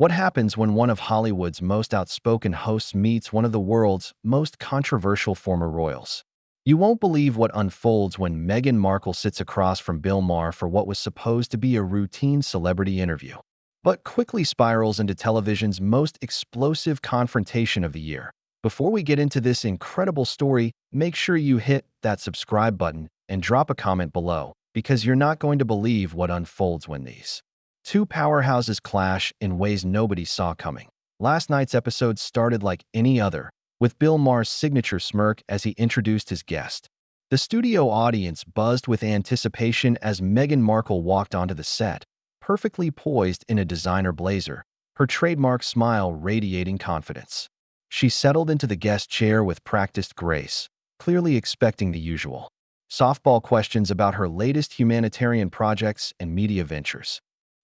What happens when one of Hollywood's most outspoken hosts meets one of the world's most controversial former royals? You won't believe what unfolds when Meghan Markle sits across from Bill Maher for what was supposed to be a routine celebrity interview, but quickly spirals into television's most explosive confrontation of the year. Before we get into this incredible story, make sure you hit that subscribe button and drop a comment below, because you're not going to believe what unfolds when these two powerhouses clash in ways nobody saw coming. Last night's episode started like any other, with Bill Maher's signature smirk as he introduced his guest. The studio audience buzzed with anticipation as Meghan Markle walked onto the set, perfectly poised in a designer blazer, her trademark smile radiating confidence. She settled into the guest chair with practiced grace, clearly expecting the usual softball questions about her latest humanitarian projects and media ventures.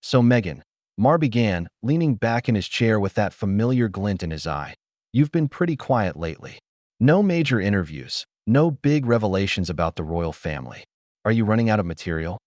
"So Meghan," Maher began, leaning back in his chair with that familiar glint in his eye, "you've been pretty quiet lately. No major interviews, no big revelations about the royal family. Are you running out of material?"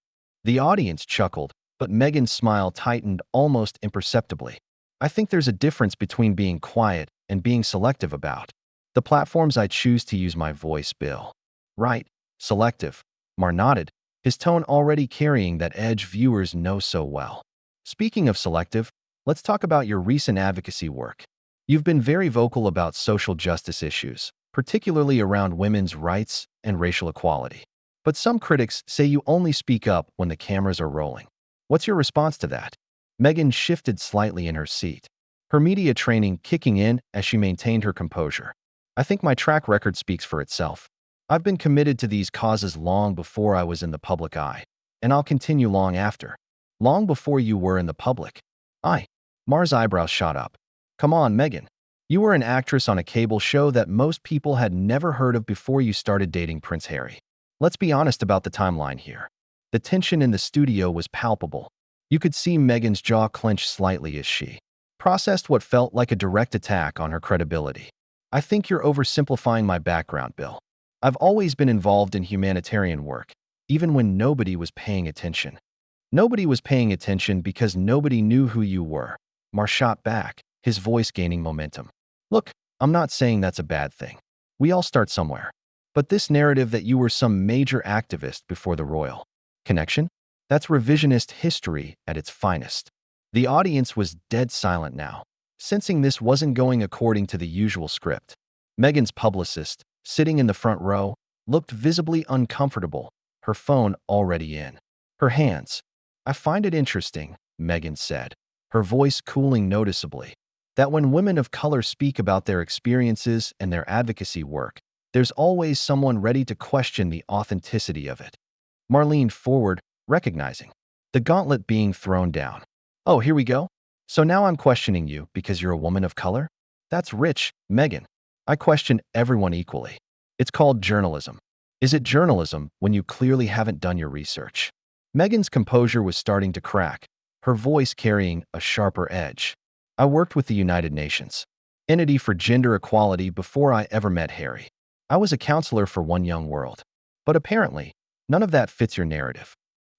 The audience chuckled, but Meghan's smile tightened almost imperceptibly. "I think there's a difference between being quiet and being selective about the platforms I choose to use my voice, Bill." "Right, selective." Maher nodded, his tone already carrying that edge viewers know so well. "Speaking of selective, let's talk about your recent advocacy work. You've been very vocal about social justice issues, particularly around women's rights and racial equality. But some critics say you only speak up when the cameras are rolling. What's your response to that?" Meghan shifted slightly in her seat, her media training kicking in as she maintained her composure. "I think my track record speaks for itself. I've been committed to these causes long before I was in the public eye, and I'll continue long after." "Long before you were in the public eye?" Maher's eyebrows shot up. "Come on, Meghan. You were an actress on a cable show that most people had never heard of before you started dating Prince Harry. Let's be honest about the timeline here." The tension in the studio was palpable. You could see Meghan's jaw clench slightly as she processed what felt like a direct attack on her credibility. "I think you're oversimplifying my background, Bill. I've always been involved in humanitarian work, even when nobody was paying attention." "Nobody was paying attention because nobody knew who you were," Maher shot back, his voice gaining momentum. "Look, I'm not saying that's a bad thing. We all start somewhere. But this narrative that you were some major activist before the royal connection? That's revisionist history at its finest." The audience was dead silent now, sensing this wasn't going according to the usual script. Meghan's publicist, sitting in the front row, looked visibly uncomfortable, her phone already in her hands. "I find it interesting," Meghan said, her voice cooling noticeably, "that when women of color speak about their experiences and their advocacy work, there's always someone ready to question the authenticity of it." Maher leaned forward, recognizing the gauntlet being thrown down. "Oh, here we go? So now I'm questioning you because you're a woman of color? That's rich, Meghan. I question everyone equally. It's called journalism. Is it journalism when you clearly haven't done your research?" Meghan's composure was starting to crack, her voice carrying a sharper edge. "I worked with the United Nations Entity for Gender Equality before I ever met Harry. I was a counselor for One Young World. But apparently, none of that fits your narrative."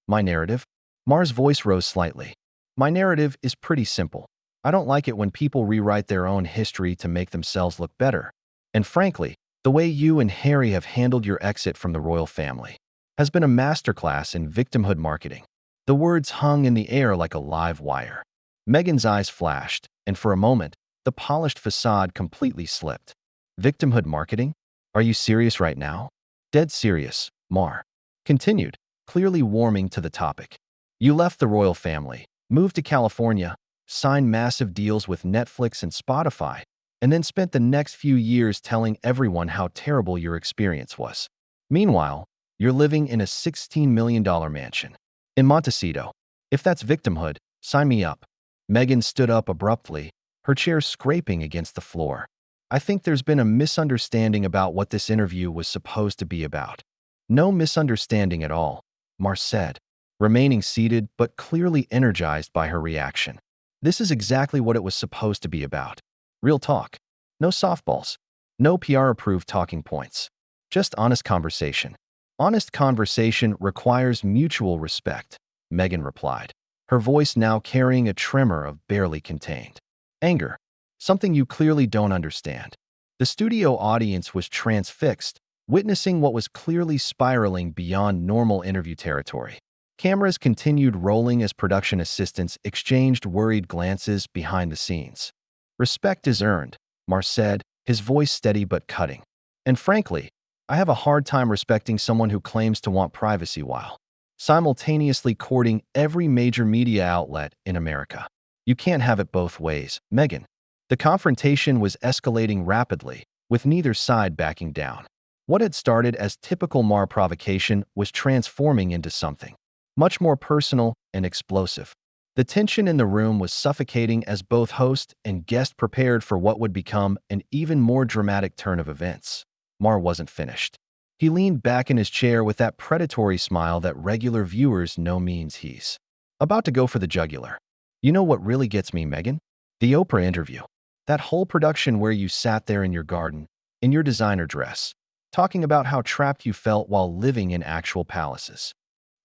"My narrative?" Maher's voice rose slightly. "My narrative is pretty simple. I don't like it when people rewrite their own history to make themselves look better. And frankly, the way you and Harry have handled your exit from the royal family has been a masterclass in victimhood marketing." The words hung in the air like a live wire. Meghan's eyes flashed, and for a moment, the polished facade completely slipped. "Victimhood marketing? Are you serious right now?" "Dead serious," Maher continued, clearly warming to the topic. "You left the royal family, moved to California, signed massive deals with Netflix and Spotify, and then spent the next few years telling everyone how terrible your experience was. Meanwhile, you're living in a $16 million mansion in Montecito. If that's victimhood, sign me up." Meghan stood up abruptly, her chair scraping against the floor. "I think there's been a misunderstanding about what this interview was supposed to be about." "No misunderstanding at all," Maher said, remaining seated but clearly energized by her reaction. "This is exactly what it was supposed to be about. Real talk. No softballs. No PR-approved talking points. Just honest conversation." "Honest conversation requires mutual respect," Meghan replied. her voice now carrying a tremor of barely contained anger, something you clearly don't understand. The studio audience was transfixed, witnessing what was clearly spiraling beyond normal interview territory. Cameras continued rolling as production assistants exchanged worried glances behind the scenes. Respect is earned, Maher said, his voice steady but cutting. And frankly, I have a hard time respecting someone who claims to want privacy while simultaneously courting every major media outlet in America. You can't have it both ways, Meghan. The confrontation was escalating rapidly, with neither side backing down. What had started as typical Maher provocation was transforming into something much more personal and explosive. The tension in the room was suffocating as both host and guest prepared for what would become an even more dramatic turn of events. Maher wasn't finished. He leaned back in his chair with that predatory smile that regular viewers know means he's about to go for the jugular. You know what really gets me, Meghan? The Oprah interview. That whole production where you sat there in your garden, in your designer dress, talking about how trapped you felt while living in actual palaces.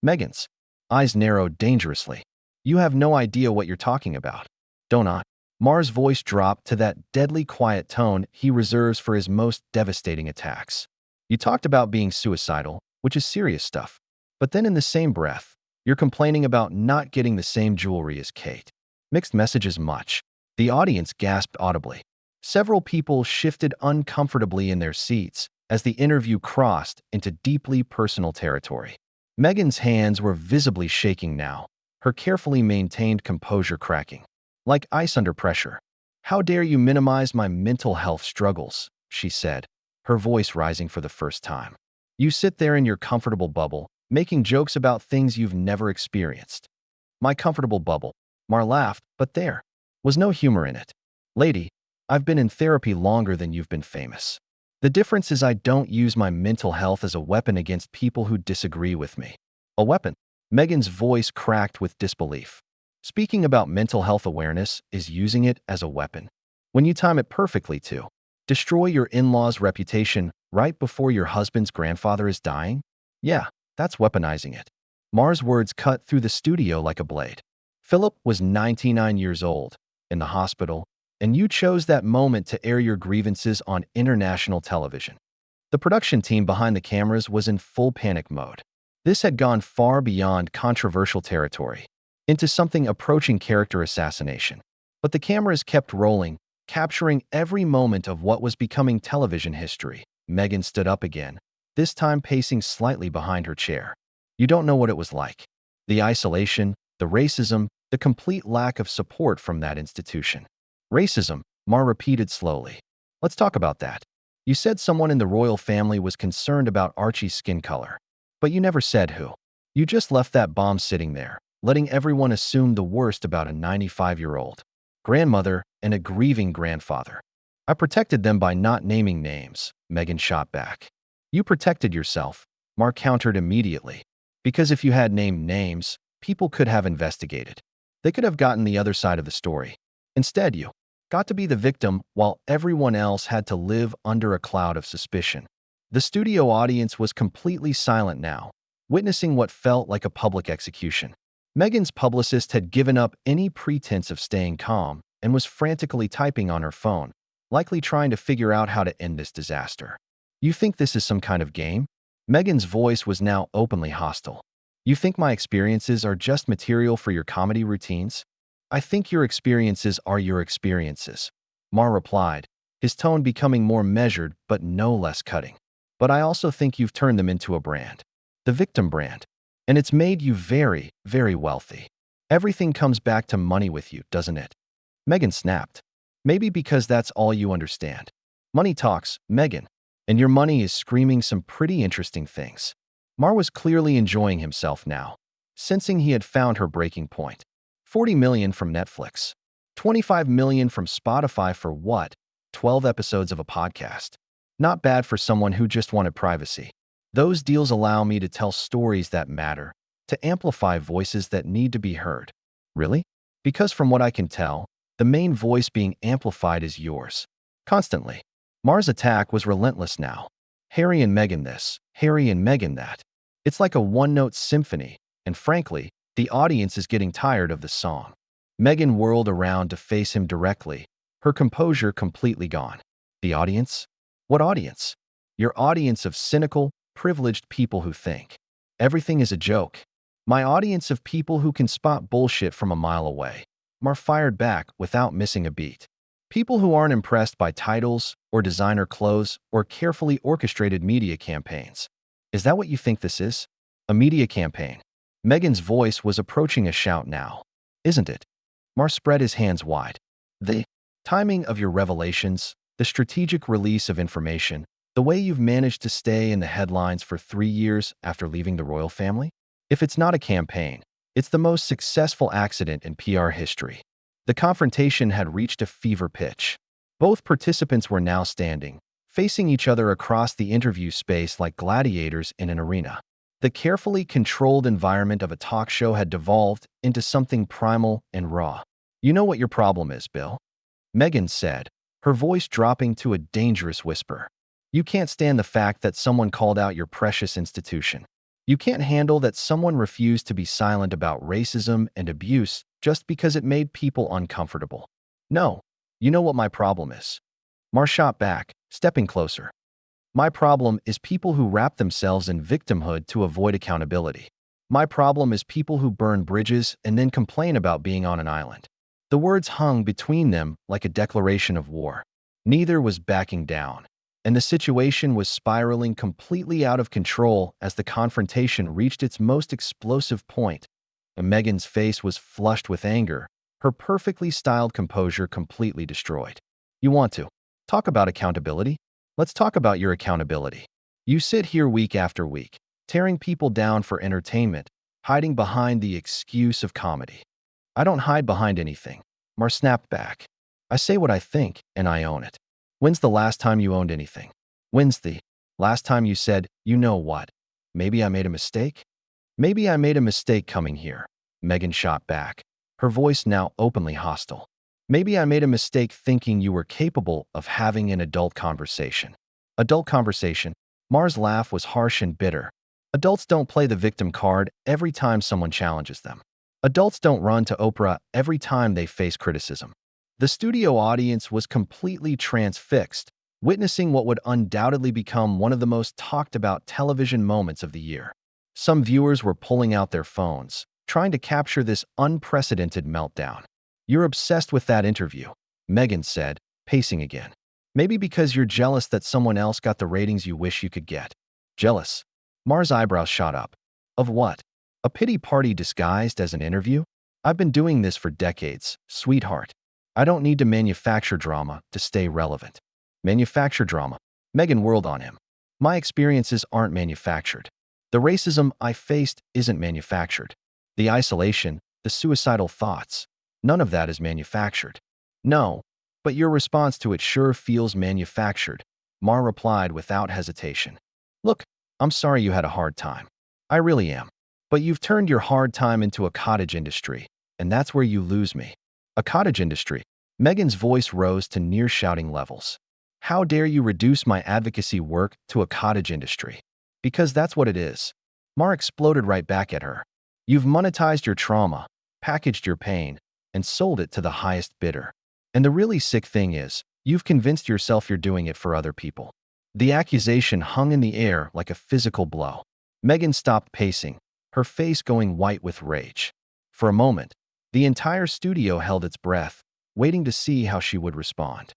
Meghan's eyes narrowed dangerously. You have no idea what you're talking about, don't I? Maher's voice dropped to that deadly quiet tone he reserves for his most devastating attacks. You talked about being suicidal, which is serious stuff. But then in the same breath, you're complaining about not getting the same jewelry as Kate. Mixed messages much. The audience gasped audibly. Several people shifted uncomfortably in their seats as the interview crossed into deeply personal territory. Meghan's hands were visibly shaking now, her carefully maintained composure cracking like ice under pressure. How dare you minimize my mental health struggles, she said, her voice rising for the first time. You sit there in your comfortable bubble, making jokes about things you've never experienced. My comfortable bubble. Maher laughed, but there was no humor in it. Lady, I've been in therapy longer than you've been famous. The difference is I don't use my mental health as a weapon against people who disagree with me. A weapon? Meghan's voice cracked with disbelief. Speaking about mental health awareness is using it as a weapon. When you time it perfectly to destroy your in-law's reputation right before your husband's grandfather is dying? Yeah, that's weaponizing it. Maher's words cut through the studio like a blade. Philip was 99 years old, in the hospital, and you chose that moment to air your grievances on international television. The production team behind the cameras was in full panic mode. This had gone far beyond controversial territory, into something approaching character assassination. But the cameras kept rolling, capturing every moment of what was becoming television history. Meghan stood up again, this time pacing slightly behind her chair. You don't know what it was like. The isolation, the racism, the complete lack of support from that institution. Racism, Maher repeated slowly. Let's talk about that. You said someone in the royal family was concerned about Archie's skin color. But you never said who. You just left that bomb sitting there, letting everyone assume the worst about a 95-year-old grandmother and a grieving grandfather. I protected them by not naming names, Meghan shot back. You protected yourself, Maher countered immediately. Because if you had named names, people could have investigated. They could have gotten the other side of the story. Instead, you got to be the victim while everyone else had to live under a cloud of suspicion. The studio audience was completely silent now, witnessing what felt like a public execution. Meghan's publicist had given up any pretense of staying calm and was frantically typing on her phone, likely trying to figure out how to end this disaster. You think this is some kind of game? Meghan's voice was now openly hostile. You think my experiences are just material for your comedy routines? I think your experiences are your experiences, Maher replied, his tone becoming more measured but no less cutting. But I also think you've turned them into a brand. The victim brand. And it's made you very, very wealthy. Everything comes back to money with you, doesn't it? Meghan snapped. Maybe because that's all you understand. Money talks, Meghan. And your money is screaming some pretty interesting things. Maher was clearly enjoying himself now, sensing he had found her breaking point. 40 million from Netflix. 25 million from Spotify for what? 12 episodes of a podcast. Not bad for someone who just wanted privacy. Those deals allow me to tell stories that matter, to amplify voices that need to be heard. Really? Because from what I can tell, the main voice being amplified is yours. Constantly. Maher's attack was relentless now. Harry and Meghan this, Harry and Meghan that. It's like a one-note symphony, and frankly, The audience is getting tired of the song. Meghan whirled around to face him directly, her composure completely gone. The audience? What audience? Your audience of cynical, privileged people who think everything is a joke. My audience of people who can spot bullshit from a mile away. Mar fired back without missing a beat. People who aren't impressed by titles or designer clothes or carefully orchestrated media campaigns. Is that what you think this is? A media campaign? Meghan's voice was approaching a shout now. Isn't it? Mar spread his hands wide. The timing of your revelations, the strategic release of information, the way you've managed to stay in the headlines for 3 years after leaving the royal family? If it's not a campaign, it's the most successful accident in PR history. The confrontation had reached a fever pitch. Both participants were now standing, facing each other across the interview space like gladiators in an arena. The carefully controlled environment of a talk show had devolved into something primal and raw. You know what your problem is, Bill? Meghan said, her voice dropping to a dangerous whisper. You can't stand the fact that someone called out your precious institution. You can't handle that someone refused to be silent about racism and abuse just because it made people uncomfortable. No, you know what my problem is. Mar shot back, stepping closer. My problem is people who wrap themselves in victimhood to avoid accountability. My problem is people who burn bridges and then complain about being on an island. The words hung between them like a declaration of war. Neither was backing down, and the situation was spiraling completely out of control as the confrontation reached its most explosive point. Meghan's face was flushed with anger, her perfectly styled composure completely destroyed. You want to talk about accountability? Let's talk about your accountability. You sit here week after week, tearing people down for entertainment, hiding behind the excuse of comedy. I don't hide behind anything. Mar snapped back. I say what I think, and I own it. When's the last time you owned anything? When's the last time you said, you know what? Maybe I made a mistake? Maybe I made a mistake coming here. Meghan shot back, her voice now openly hostile. Maybe I made a mistake thinking you were capable of having an adult conversation. Adult conversation? Mar's laugh was harsh and bitter. Adults don't play the victim card every time someone challenges them. Adults don't run to Oprah every time they face criticism. The studio audience was completely transfixed, witnessing what would undoubtedly become one of the most talked about television moments of the year. Some viewers were pulling out their phones, trying to capture this unprecedented meltdown. You're obsessed with that interview, Meghan said, pacing again. Maybe because you're jealous that someone else got the ratings you wish you could get. Jealous? Mar's eyebrows shot up. Of what? A pity party disguised as an interview? I've been doing this for decades, sweetheart. I don't need to manufacture drama to stay relevant. Manufacture drama? Meghan whirled on him. My experiences aren't manufactured. The racism I faced isn't manufactured. The isolation, the suicidal thoughts, none of that is manufactured. No, but your response to it sure feels manufactured, Mar replied without hesitation. Look, I'm sorry you had a hard time. I really am. But you've turned your hard time into a cottage industry, and that's where you lose me. A cottage industry? Meghan's voice rose to near shouting levels. How dare you reduce my advocacy work to a cottage industry? Because that's what it is. Mar exploded right back at her. You've monetized your trauma, packaged your pain, and sold it to the highest bidder. And the really sick thing is, you've convinced yourself you're doing it for other people. The accusation hung in the air like a physical blow. Meghan stopped pacing, her face going white with rage. For a moment, the entire studio held its breath, waiting to see how she would respond.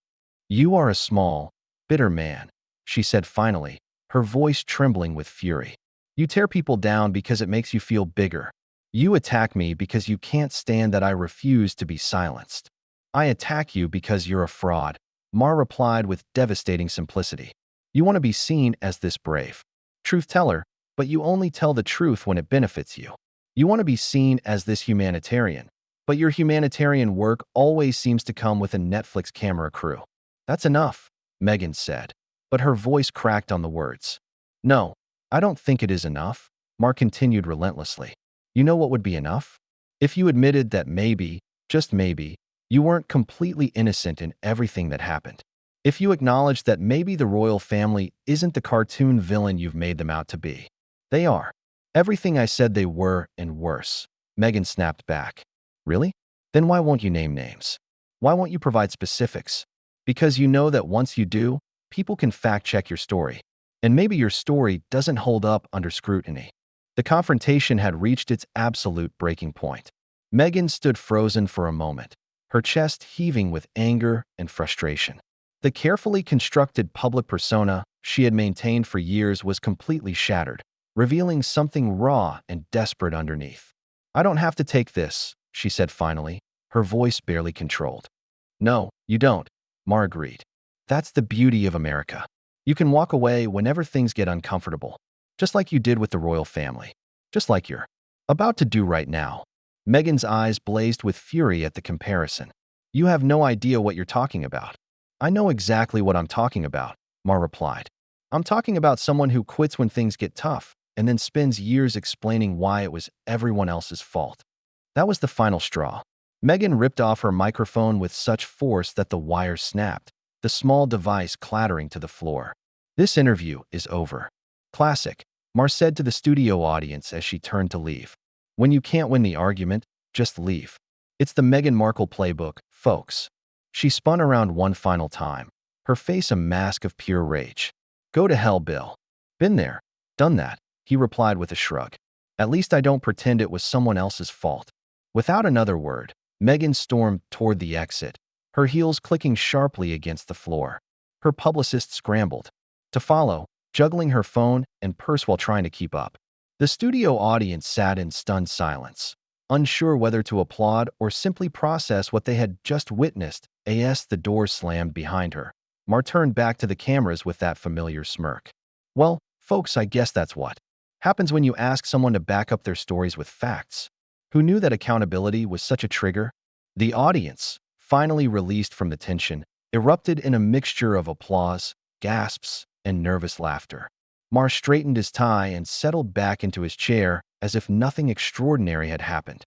You are a small, bitter man, she said finally, her voice trembling with fury. You tear people down because it makes you feel bigger. You attack me because you can't stand that I refuse to be silenced. I attack you because you're a fraud, Mar replied with devastating simplicity. You want to be seen as this brave truth teller, but you only tell the truth when it benefits you. You want to be seen as this humanitarian, but your humanitarian work always seems to come with a Netflix camera crew. That's enough, Meghan said, but her voice cracked on the words. No, I don't think it is enough, Mar continued relentlessly. You know what would be enough? If you admitted that maybe, just maybe, you weren't completely innocent in everything that happened. If you acknowledged that maybe the royal family isn't the cartoon villain you've made them out to be. They are. Everything I said they were and worse. Meghan snapped back. Really? Then why won't you name names? Why won't you provide specifics? Because you know that once you do, people can fact-check your story. And maybe your story doesn't hold up under scrutiny. The confrontation had reached its absolute breaking point. Meghan stood frozen for a moment, her chest heaving with anger and frustration. The carefully constructed public persona she had maintained for years was completely shattered, revealing something raw and desperate underneath. "I don't have to take this," she said finally, her voice barely controlled. "No, you don't," Maher agreed. "That's the beauty of America. You can walk away whenever things get uncomfortable, just like you did with the royal family, just like you're about to do right now." Meghan's eyes blazed with fury at the comparison. "You have no idea what you're talking about." "I know exactly what I'm talking about," Maher replied. "I'm talking about someone who quits when things get tough and then spends years explaining why it was everyone else's fault." That was the final straw. Meghan ripped off her microphone with such force that the wire snapped, the small device clattering to the floor. "This interview is over." "Classic," Maher said to the studio audience as she turned to leave. "When you can't win the argument, just leave. It's the Meghan Markle playbook, folks." She spun around one final time, her face a mask of pure rage. "Go to hell, Bill." "Been there, done that," he replied with a shrug. "At least I don't pretend it was someone else's fault." Without another word, Meghan stormed toward the exit, her heels clicking sharply against the floor. Her publicist scrambled to follow, juggling her phone and purse while trying to keep up. The studio audience sat in stunned silence, unsure whether to applaud or simply process what they had just witnessed. As the door slammed behind her, Maher turned back to the cameras with that familiar smirk. "Well, folks, I guess that's what happens when you ask someone to back up their stories with facts." Who knew that accountability was such a trigger? The audience, finally released from the tension, erupted in a mixture of applause, gasps, and nervous laughter. Maher straightened his tie and settled back into his chair as if nothing extraordinary had happened.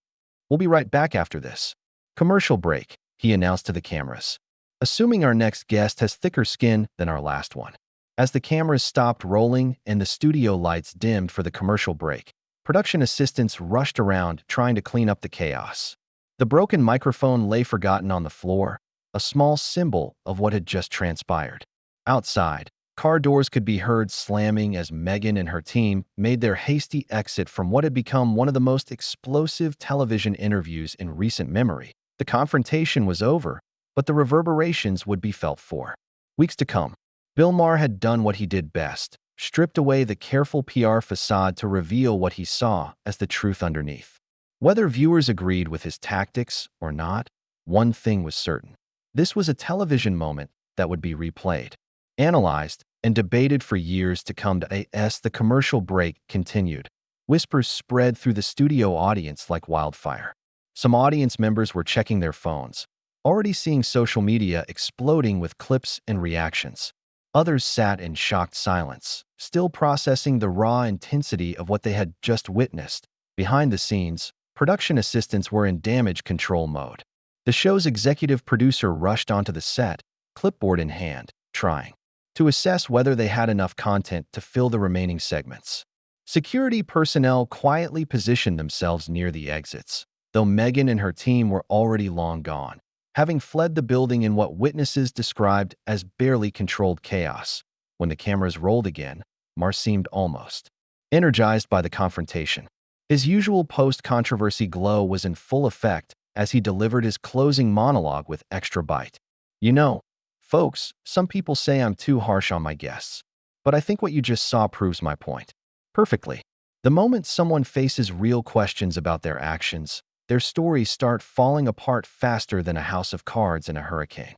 "We'll be right back after this commercial break," he announced to the cameras, assuming our next guest has thicker skin than our last one. As the cameras stopped rolling and the studio lights dimmed for the commercial break, production assistants rushed around trying to clean up the chaos. The broken microphone lay forgotten on the floor, a small symbol of what had just transpired. Outside, car doors could be heard slamming as Meghan and her team made their hasty exit from what had become one of the most explosive television interviews in recent memory. The confrontation was over, but the reverberations would be felt for weeks to come. Bill Maher had done what he did best, stripped away the careful PR facade to reveal what he saw as the truth underneath. Whether viewers agreed with his tactics or not, one thing was certain. This was a television moment that would be replayed, analyzed, and debated for years to come. As the commercial break continued, whispers spread through the studio audience like wildfire. Some audience members were checking their phones, already seeing social media exploding with clips and reactions. Others sat in shocked silence, still processing the raw intensity of what they had just witnessed. Behind the scenes, production assistants were in damage control mode. The show's executive producer rushed onto the set, clipboard in hand, trying to assess whether they had enough content to fill the remaining segments. Security personnel quietly positioned themselves near the exits, though Meghan and her team were already long gone, having fled the building in what witnesses described as barely controlled chaos. When the cameras rolled again, Maher seemed almost energized by the confrontation. His usual post-controversy glow was in full effect as he delivered his closing monologue with extra bite. "You know, folks, some people say I'm too harsh on my guests, but I think what you just saw proves my point perfectly. The moment someone faces real questions about their actions, their stories start falling apart faster than a house of cards in a hurricane."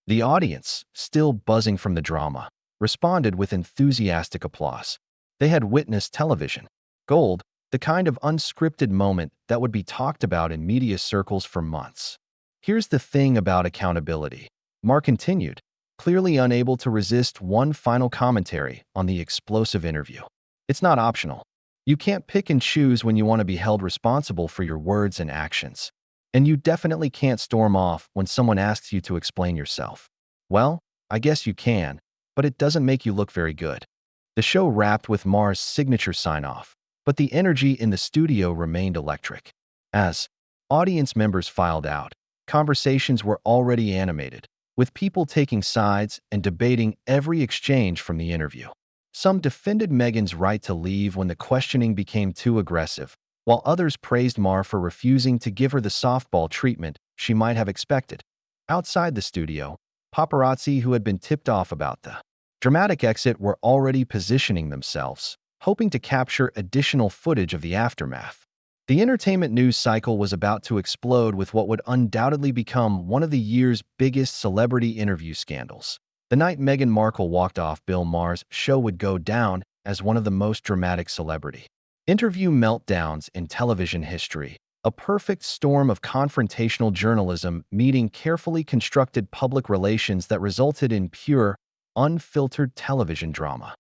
The audience, still buzzing from the drama, responded with enthusiastic applause. They had witnessed television gold, the kind of unscripted moment that would be talked about in media circles for months. "Here's the thing about accountability," Maher continued, clearly unable to resist one final commentary on the explosive interview. "It's not optional. You can't pick and choose when you want to be held responsible for your words and actions. And you definitely can't storm off when someone asks you to explain yourself. Well, I guess you can, but it doesn't make you look very good." The show wrapped with Maher's signature sign-off, but the energy in the studio remained electric. As audience members filed out, conversations were already animated, with people taking sides and debating every exchange from the interview. Some defended Meghan's right to leave when the questioning became too aggressive, while others praised Marr for refusing to give her the softball treatment she might have expected. Outside the studio, paparazzi who had been tipped off about the dramatic exit were already positioning themselves, hoping to capture additional footage of the aftermath. The entertainment news cycle was about to explode with what would undoubtedly become one of the year's biggest celebrity interview scandals. The night Meghan Markle walked off Bill Maher's show would go down as one of the most dramatic celebrity interview meltdowns in television history, a perfect storm of confrontational journalism meeting carefully constructed public relations that resulted in pure, unfiltered television drama.